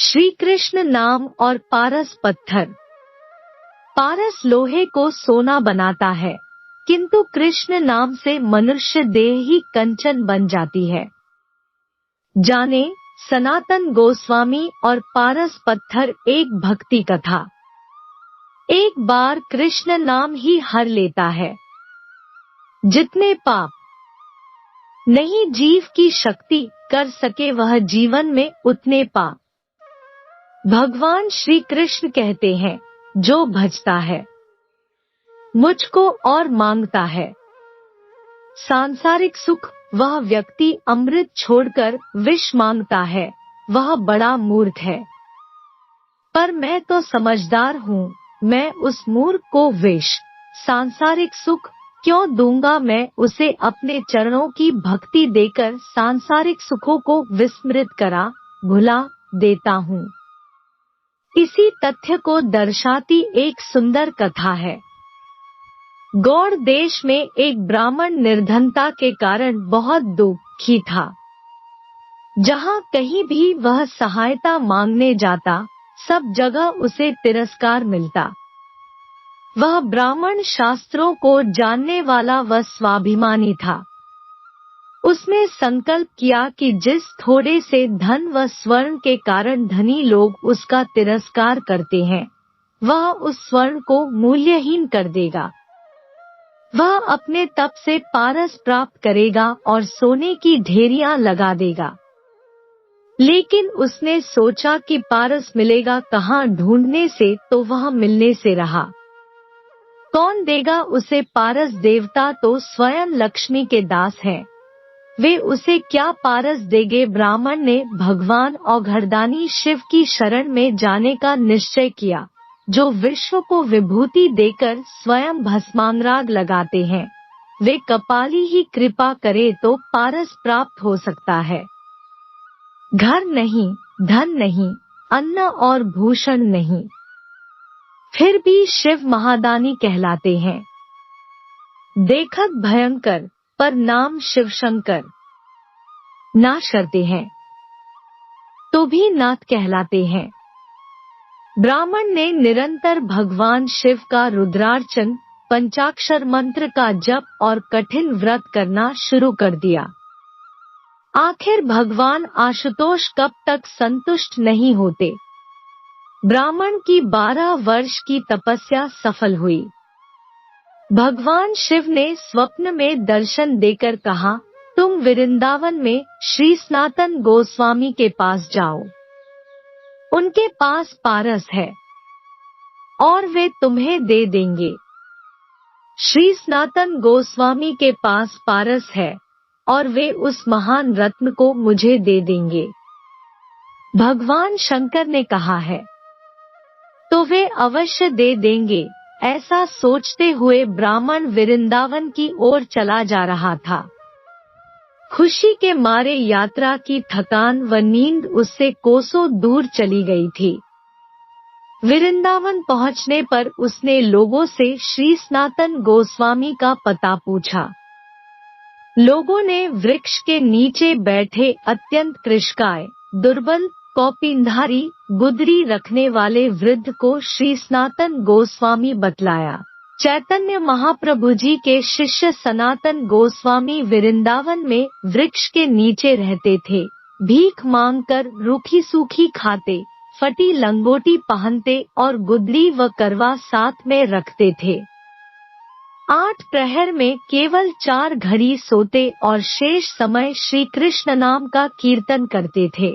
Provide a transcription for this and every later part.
श्री कृष्ण नाम और पारस पत्थर। पारस लोहे को सोना बनाता है, किंतु कृष्ण नाम से मनुष्य देह ही कंचन बन जाती है। जाने सनातन गोस्वामी और पारस पत्थर। एक भक्ति कथा। एक बार कृष्ण नाम ही हर लेता है। जितने पाप नहीं जीव की शक्ति कर सके, वह जीवन में उतने पाप भगवान श्री कृष्ण कहते हैं, जो भजता है मुझको और मांगता है सांसारिक सुख, वह व्यक्ति अमृत छोड़कर विष मांगता है, वह बड़ा मूर्ख है। पर मैं तो समझदार हूँ, मैं उस मूर्ख को विष सांसारिक सुख क्यों दूंगा। मैं उसे अपने चरणों की भक्ति देकर सांसारिक सुखों को विस्मृत करा भुला देता हूँ। इसी तथ्य को दर्शाती एक सुंदर कथा है। गौड़ देश में एक ब्राह्मण निर्धनता के कारण बहुत दुखी था। जहाँ कहीं भी वह सहायता मांगने जाता, सब जगह उसे तिरस्कार मिलता। वह ब्राह्मण शास्त्रों को जानने वाला व स्वाभिमानी था। उसने संकल्प किया कि जिस थोड़े से धन व स्वर्ण के कारण धनी लोग उसका तिरस्कार करते हैं, वह उस स्वर्ण को मूल्यहीन कर देगा। वह अपने तप से पारस प्राप्त करेगा और सोने की ढेरियां लगा देगा। लेकिन उसने सोचा कि पारस मिलेगा कहाँ ढूंढने से, तो वह मिलने से रहा। कौन देगा उसे पारस? देवता तो स्वयं लक्ष्मी के दास हैं, वे उसे क्या पारस देंगे? ब्राह्मण ने भगवान औघड़दानी शिव की शरण में जाने का निश्चय किया, जो विश्व को विभूति देकर स्वयं भस्मांगराग लगाते हैं। वे कपाली ही कृपा करे तो पारस प्राप्त हो सकता है। घर नहीं, धन नहीं, अन्न और भूषण नहीं, फिर भी शिव महादानी कहलाते हैं। देखत भयंकर पर नाम शिव शंकर, ना शरते हैं तो भी नाथ कहलाते हैं। ब्राह्मण ने निरंतर भगवान शिव का रुद्रार्चन, पंचाक्षर मंत्र का जप और कठिन व्रत करना शुरू कर दिया। आखिर भगवान आशुतोष कब तक संतुष्ट नहीं होते। ब्राह्मण की 12 वर्ष की तपस्या सफल हुई। भगवान शिव ने स्वप्न में दर्शन देकर कहा, तुम वृंदावन में श्री सनातन गोस्वामी के पास जाओ। उनके पास पारस है और वे तुम्हें दे देंगे। श्री सनातन गोस्वामी के पास पारस है और वे उस महान रत्न को मुझे दे देंगे। भगवान शंकर ने कहा है तो वे अवश्य दे देंगे। ऐसा सोचते हुए ब्राह्मण वृंदावन की ओर चला जा रहा था। खुशी के मारे यात्रा की थकान व नींद उससे कोसों दूर चली गई थी। वृंदावन पहुंचने पर उसने लोगों से श्री सनातन गोस्वामी का पता पूछा। लोगों ने वृक्ष के नीचे बैठे अत्यंत कृशकाय, दुर्बल, कौपीनधारी, गुदरी रखने वाले वृद्ध को श्री सनातन गोस्वामी बतलाया। चैतन्य महाप्रभु जी के शिष्य सनातन गोस्वामी वृंदावन में वृक्ष के नीचे रहते थे। भीख मांगकर रूखी सूखी खाते, फटी लंगोटी पहनते और गुदरी व करवा साथ में रखते थे। 8 प्रहर में केवल 4 घड़ी सोते और शेष समय श्री कृष्ण नाम का कीर्तन करते थे।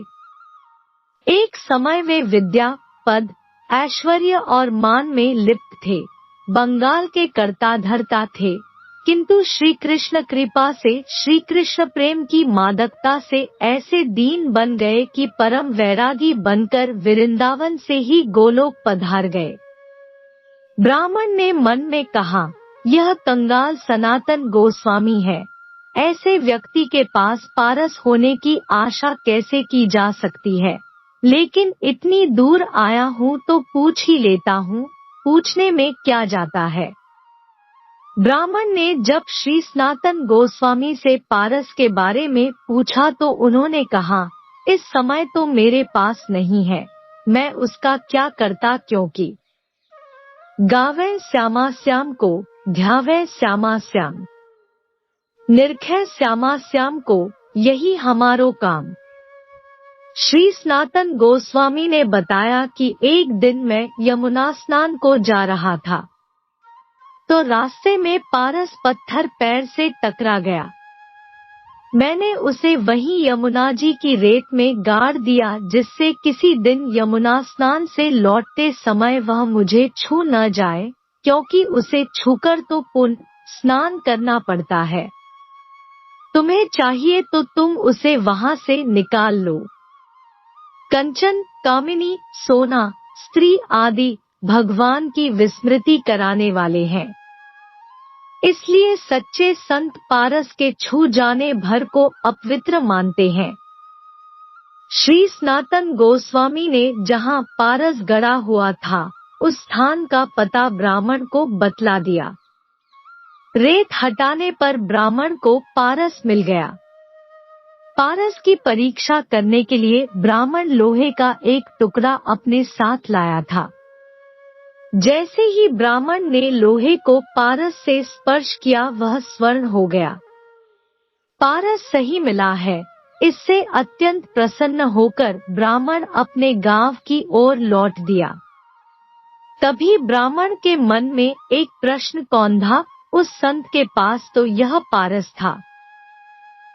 एक समय वे विद्या, पद, ऐश्वर्य और मान में लिप्त थे। बंगाल के कर्ता धर्ता थे, किंतु श्री कृष्ण कृपा से, श्री कृष्ण प्रेम की मादकता से ऐसे दीन बन गए कि परम वैरागी बनकर वृंदावन से ही गोलोक पधार गए। ब्राह्मण ने मन में कहा, यह कंगाल सनातन गोस्वामी है, ऐसे व्यक्ति के पास पारस होने की आशा कैसे की जा सकती है। लेकिन इतनी दूर आया हूँ तो पूछ ही लेता हूँ, पूछने में क्या जाता है। ब्राह्मण ने जब श्री सनातन गोस्वामी से पारस के बारे में पूछा तो उन्होंने कहा, इस समय तो मेरे पास नहीं है, मैं उसका क्या करता, क्योंकि गावे श्यामा श्याम को, ध्यावे श्यामा श्याम, निरखे श्यामा श्याम को, यही हमारो काम। श्री सनातन गोस्वामी ने बताया कि एक दिन मैं यमुना स्नान को जा रहा था, तो रास्ते में पारस पत्थर पैर से टकरा गया। मैंने उसे वहीं यमुना जी की रेत में गाड़ दिया, जिससे किसी दिन यमुना स्नान से लौटते समय वह मुझे छू न जाए, क्योंकि उसे छूकर तो पुण्य स्नान करना पड़ता है। तुम्हें चाहिए तो तुम उसे वहां से निकाल लो। कंचन, कामिनी, सोना, स्त्री आदि भगवान की विस्मृति कराने वाले हैं। इसलिए सच्चे संत पारस के छू जाने भर को अपवित्र मानते हैं। श्री सनातन गोस्वामी ने जहां पारस गड़ा हुआ था, उस स्थान का पता ब्राह्मण को बतला दिया। रेत हटाने पर ब्राह्मण को पारस मिल गया। पारस की परीक्षा करने के लिए ब्राह्मण लोहे का एक टुकड़ा अपने साथ लाया था। जैसे ही ब्राह्मण ने लोहे को पारस से स्पर्श किया, वह स्वर्ण हो गया। पारस सही मिला है, इससे अत्यंत प्रसन्न होकर ब्राह्मण अपने गांव की ओर लौट दिया। तभी ब्राह्मण के मन में एक प्रश्न कौंधा, उस संत के पास तो यह पारस था,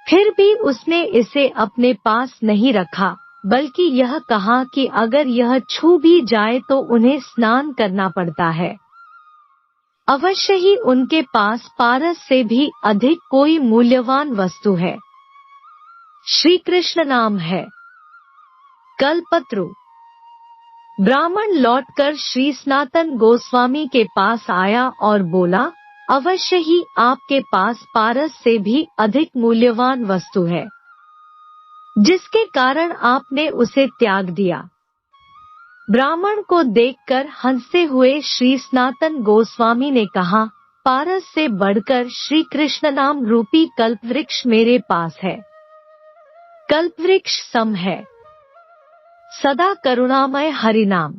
फिर भी उसने इसे अपने पास नहीं रखा, बल्कि यह कहा कि अगर यह छू भी जाए तो उन्हें स्नान करना पड़ता है। अवश्य ही उनके पास पारस से भी अधिक कोई मूल्यवान वस्तु है। श्री कृष्ण नाम है। कल्पत्रु। ब्राह्मण लौटकर श्री सनातन गोस्वामी के पास आया और बोला, अवश्य ही आपके पास पारस से भी अधिक मूल्यवान वस्तु है, जिसके कारण आपने उसे त्याग दिया। ब्राह्मण को देखकर हंसते हुए श्री सनातन गोस्वामी ने कहा, पारस से बढ़कर श्री कृष्ण नाम रूपी कल्पवृक्ष मेरे पास है। कल्पवृक्ष सम है, सदा करुणामय हरिनाम,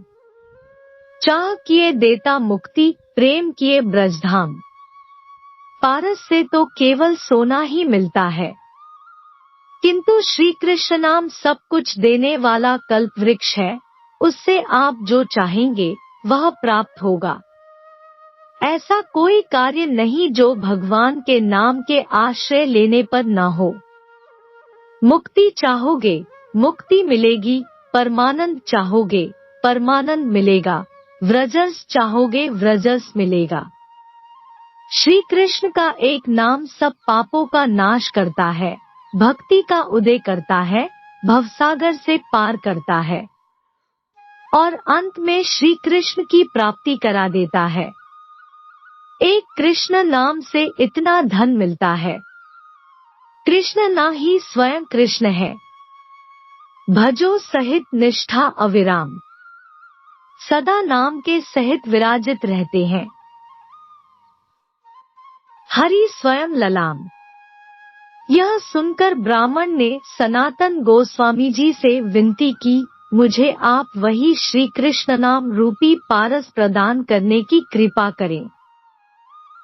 चाह किए देता मुक्ति, प्रेम किए ब्रजधाम। पारस से तो केवल सोना ही मिलता है, किंतु श्री कृष्ण नाम सब कुछ देने वाला कल्पवृक्ष है, उससे आप जो चाहेंगे वह प्राप्त होगा। ऐसा कोई कार्य नहीं जो भगवान के नाम के आश्रय लेने पर न हो। मुक्ति चाहोगे, मुक्ति मिलेगी, परमानंद चाहोगे, परमानंद मिलेगा, व्रजस चाहोगे, व्रजस मिलेगा। श्री कृष्ण का एक नाम सब पापों का नाश करता है, भक्ति का उदय करता है, भवसागर से पार करता है और अंत में श्री कृष्ण की प्राप्ति करा देता है। एक कृष्ण नाम से इतना धन मिलता है। कृष्ण ना ही स्वयं कृष्ण है। भजो सहित निष्ठा अविराम, सदा नाम के सहित विराजित रहते हैं। हरि स्वयं ललाम। यह सुनकर ब्राह्मण ने सनातन गोस्वामी जी से विनती की, मुझे आप वही श्री कृष्ण नाम रूपी पारस प्रदान करने की कृपा करें।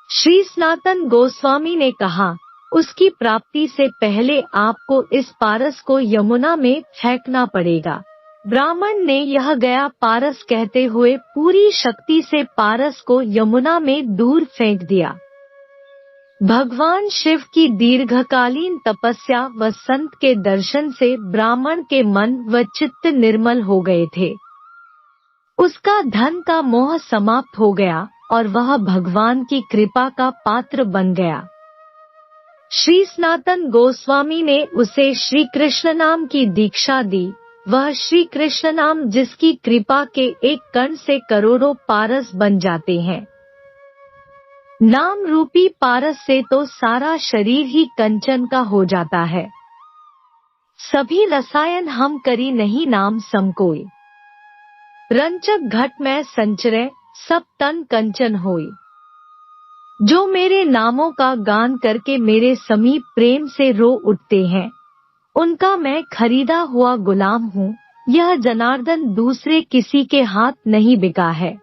श्री सनातन गोस्वामी ने कहा, उसकी प्राप्ति से पहले आपको इस पारस को यमुना में फेंकना पड़ेगा। ब्राह्मण ने यह गया पारस कहते हुए पूरी शक्ति से पारस को यमुना में दूर फेंक दिया। भगवान शिव की दीर्घकालीन तपस्या व संत के दर्शन से ब्राह्मण के मन व चित्त निर्मल हो गए थे। उसका धन का मोह समाप्त हो गया और वह भगवान की कृपा का पात्र बन गया। श्री सनातन गोस्वामी ने उसे श्री कृष्ण नाम की दीक्षा दी। वह श्री कृष्ण नाम जिसकी कृपा के एक कण से करोड़ों पारस बन जाते हैं। नाम रूपी पारस से तो सारा शरीर ही कंचन का हो जाता है। सभी रसायन हम करी नहीं नाम समकोई, रंचक घट में संचरे सब तन कंचन होई। जो मेरे नामों का गान करके मेरे समीप प्रेम से रो उठते हैं, उनका मैं खरीदा हुआ गुलाम हूँ, यह जनार्दन दूसरे किसी के हाथ नहीं बिका है।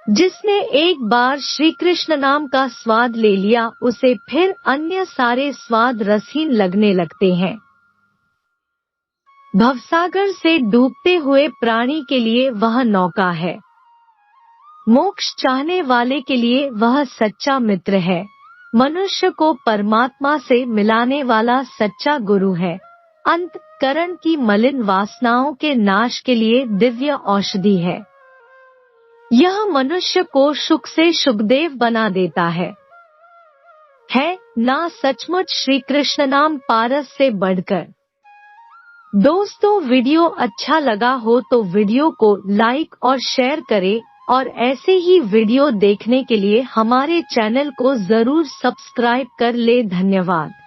जिसने एक बार श्री कृष्ण नाम का स्वाद ले लिया उसे फिर अन्य सारे स्वाद रसहीन लगने लगते हैं। भवसागर से डूबते हुए प्राणी के लिए वह नौका है। मोक्ष चाहने वाले के लिए वह सच्चा मित्र है। मनुष्य को परमात्मा से मिलाने वाला सच्चा गुरु है। अंतःकरण की मलिन वासनाओं के नाश के लिए दिव्य औषधि है। यह मनुष्य को सुख से सुखदेव बना देता है ना सचमुच श्री कृष्ण नाम पारस से बढ़कर। दोस्तों, वीडियो अच्छा लगा हो तो वीडियो को लाइक और शेयर करें और ऐसे ही वीडियो देखने के लिए हमारे चैनल को जरूर सब्सक्राइब कर ले। धन्यवाद।